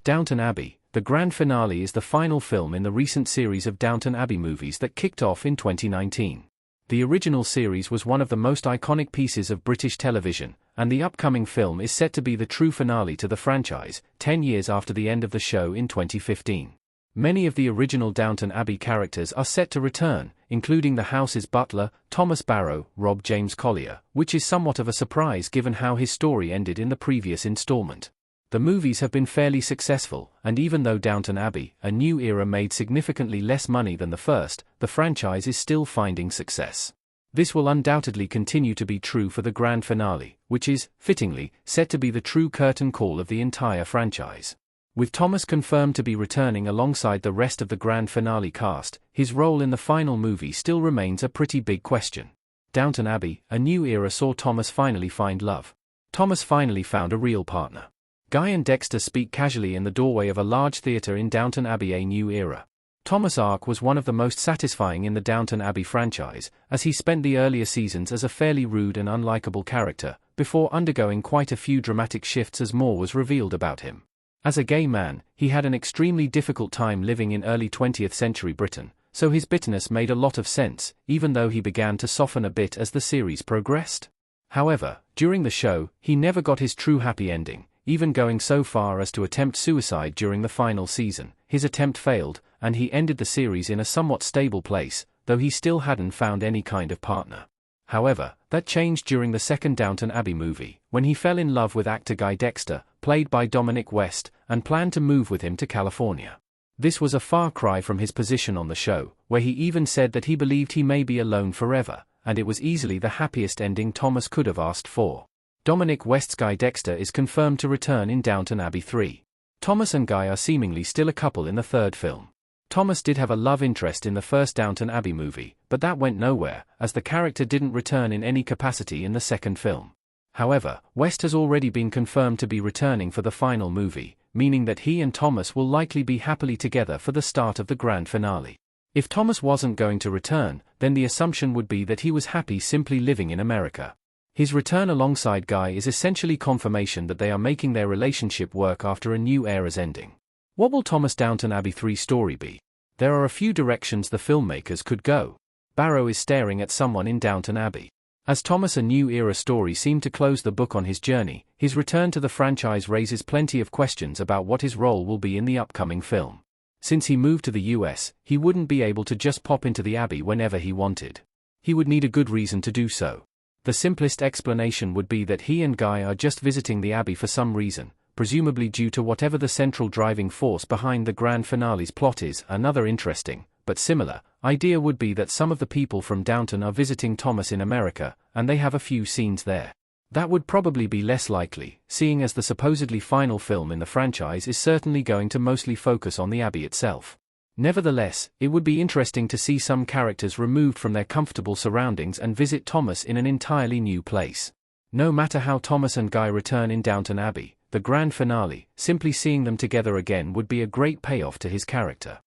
Downton Abbey, the grand finale is the final film in the recent series of Downton Abbey movies that kicked off in 2019. The original series was one of the most iconic pieces of British television, and the upcoming film is set to be the true finale to the franchise, 10 years after the end of the show in 2015. Many of the original Downton Abbey characters are set to return, including the house's butler, Thomas Barrow, Rob James Collier, which is somewhat of a surprise given how his story ended in the previous installment. The movies have been fairly successful, and even though Downton Abbey, A New Era made significantly less money than the first, the franchise is still finding success. This will undoubtedly continue to be true for the grand finale, which is, fittingly, set to be the true curtain call of the entire franchise. With Thomas confirmed to be returning alongside the rest of the grand finale cast, his role in the final movie still remains a pretty big question. Downton Abbey, A New Era saw Thomas finally find love. Thomas finally found a real partner. Guy and Dexter speak casually in the doorway of a large theatre in Downton Abbey. A New Era. Thomas' arc was one of the most satisfying in the Downton Abbey franchise, as he spent the earlier seasons as a fairly rude and unlikable character, before undergoing quite a few dramatic shifts as more was revealed about him. As a gay man, he had an extremely difficult time living in early 20th century Britain, so his bitterness made a lot of sense, even though he began to soften a bit as the series progressed. However, during the show, he never got his true happy ending, even going so far as to attempt suicide during the final season. His attempt failed, and he ended the series in a somewhat stable place, though he still hadn't found any kind of partner. However, that changed during the second Downton Abbey movie, when he fell in love with actor Guy Dexter, played by Dominic West, and planned to move with him to California. This was a far cry from his position on the show, where he even said that he believed he may be alone forever, and it was easily the happiest ending Thomas could have asked for. Dominic West's Guy Dexter is confirmed to return in Downton Abbey 3. Thomas and Guy are seemingly still a couple in the third film. Thomas did have a love interest in the first Downton Abbey movie, but that went nowhere, as the character didn't return in any capacity in the second film. However, West has already been confirmed to be returning for the final movie, meaning that he and Thomas will likely be happily together for the start of the grand finale. If Thomas wasn't going to return, then the assumption would be that he was happy simply living in America. His return alongside Guy is essentially confirmation that they are making their relationship work after A New Era's ending. What will Thomas' Downton Abbey 3 story be? There are a few directions the filmmakers could go. Barrow is staring at someone in Downton Abbey. As Thomas' A New Era story seemed to close the book on his journey, his return to the franchise raises plenty of questions about what his role will be in the upcoming film. Since he moved to the US, he wouldn't be able to just pop into the Abbey whenever he wanted. He would need a good reason to do so. The simplest explanation would be that he and Guy are just visiting the Abbey for some reason, presumably due to whatever the central driving force behind the grand finale's plot is. Another interesting, but similar, idea would be that some of the people from Downton are visiting Thomas in America, and they have a few scenes there. That would probably be less likely, seeing as the supposedly final film in the franchise is certainly going to mostly focus on the Abbey itself. Nevertheless, it would be interesting to see some characters removed from their comfortable surroundings and visit Thomas in an entirely new place. No matter how Thomas and Guy return in Downton Abbey, the grand finale, simply seeing them together again would be a great payoff to his character.